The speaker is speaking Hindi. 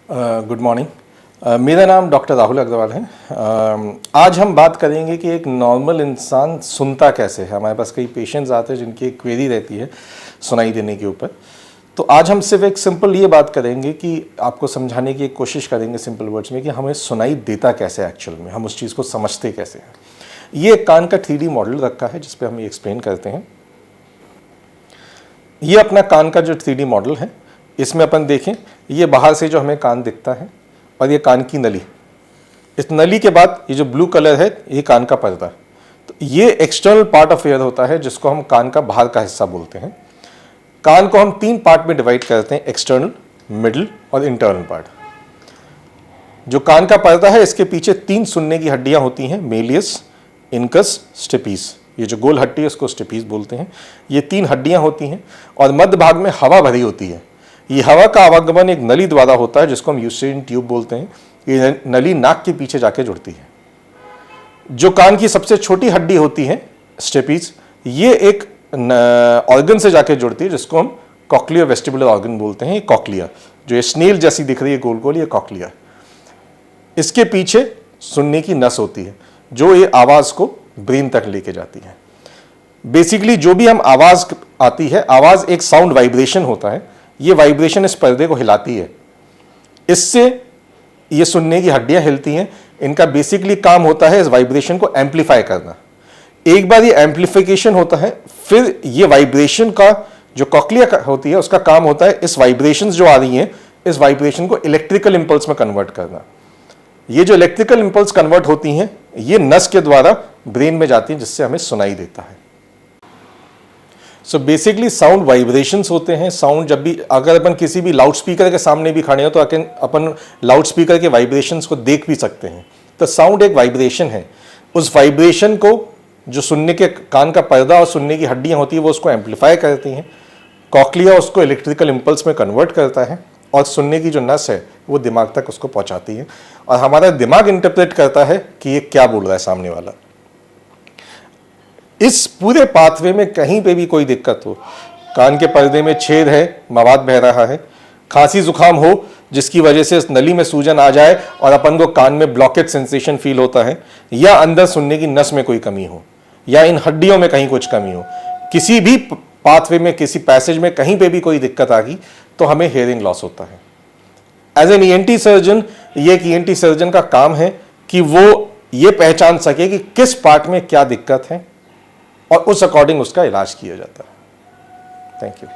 Good morning. मेरा नाम डॉक्टर राहुल अग्रवाल है। आज हम बात करेंगे कि एक नॉर्मल इंसान सुनता कैसे है। हमारे पास कई पेशेंट्स आते हैं जिनकी एक क्वेरी रहती है सुनाई देने के ऊपर। तो आज हम सिर्फ एक सिंपल ये बात करेंगे कि आपको समझाने की कोशिश करेंगे सिंपल वर्ड्स में कि हमें सुनाई देता कैसे, एक्चुअल में हम उस चीज़ को समझते कैसे हैं। ये एक कान का 3D मॉडल रखा है जिस पे हम ये एक्सप्लेन करते हैं। ये अपना कान का जो 3D मॉडल है, इसमें अपन देखें, ये बाहर से जो हमें कान दिखता है और ये कान की नली। इस नली के बाद ये जो ब्लू कलर है ये कान का पर्दा। तो ये एक्सटर्नल पार्ट ऑफ एयर होता है जिसको हम कान का बाहर का हिस्सा बोलते हैं। कान को हम 3 पार्ट में डिवाइड करते हैं, एक्सटर्नल, मिडल और इंटरनल पार्ट। जो कान का पर्दा है इसके पीछे 3 सुनने की हड्डियां होती हैं, मेलियस, इनकस, स्टेपीस। ये जो गोल हड्डी है उसको स्टेपीस बोलते हैं। ये 3 हड्डियां होती हैं और मध्य भाग में हवा भरी होती है। ये हवा का आवागमन एक नली द्वारा होता है जिसको हम यूस्ट्रेन ट्यूब बोलते हैं। ये नली नाक के पीछे जाके जुड़ती है। जो कान की सबसे छोटी हड्डी होती है, स्टेपीस, ये एक ऑर्गन से जाके जुड़ती है जिसको हम कॉक्लियर वेस्टिबुलर ऑर्गन बोलते हैं। कॉक्लिया जो ये स्नेल जैसी दिख रही है गोल गोल, ये कॉक्लिया। इसके पीछे सुनने की नस होती है जो ये आवाज़ को ब्रेन तक लेके जाती है। बेसिकली जो भी हम आवाज़ आती है, आवाज़ एक साउंड वाइब्रेशन होता है। ये वाइब्रेशन इस पर्दे को हिलाती है, इससे ये सुनने की हड्डियां हिलती हैं। इनका बेसिकली काम होता है इस वाइब्रेशन को एम्पलीफाई करना। एक बार ये एम्पलीफिकेशन होता है, फिर ये वाइब्रेशन का जो कॉक्लिया होती है उसका काम होता है इस वाइब्रेशंस जो आ रही हैं, इस वाइब्रेशन को इलेक्ट्रिकल इंपल्स में कन्वर्ट करना। ये जो इलेक्ट्रिकल इंपल्स कन्वर्ट होती हैं ये नस के द्वारा ब्रेन में जाती हैं जिससे हमें सुनाई देता है। सो बेसिकली साउंड वाइब्रेशंस होते हैं। साउंड जब भी, अगर अपन किसी भी लाउड स्पीकर के सामने भी खड़े हो तो अपन लाउड स्पीकर के वाइब्रेशंस को देख भी सकते हैं। तो साउंड एक वाइब्रेशन है। उस वाइब्रेशन को जो सुनने के कान का पर्दा और सुनने की हड्डियां होती है वो उसको एम्पलीफाई करती हैं। कॉक्लिया उसको इलेक्ट्रिकल इंपल्स में कन्वर्ट करता है और सुनने की जो नस है वो दिमाग तक उसको पहुंचाती है और हमारा दिमाग इंटरप्रेट करता है कि ये क्या बोल रहा है सामने वाला। इस पूरे पाथवे में कहीं पे भी कोई दिक्कत हो, कान के पर्दे में छेद है, मवाद बह रहा है, खांसी जुकाम हो जिसकी वजह से इस नली में सूजन आ जाए और अपन को कान में ब्लॉकेज सेंसेशन फील होता है, या अंदर सुनने की नस में कोई कमी हो, या इन हड्डियों में कहीं कुछ कमी हो, किसी भी पाथवे में, किसी पैसेज में कहीं पे भी कोई दिक्कत आ गई तो हमें हियरिंग लॉस होता है। एज एन ईएनटी सर्जन, ये एक ईएनटी सर्जन का काम है कि वो ये पहचान सके कि किस पार्ट में क्या दिक्कत है और उस अकॉर्डिंग उसका इलाज किया जाता है। Thank you.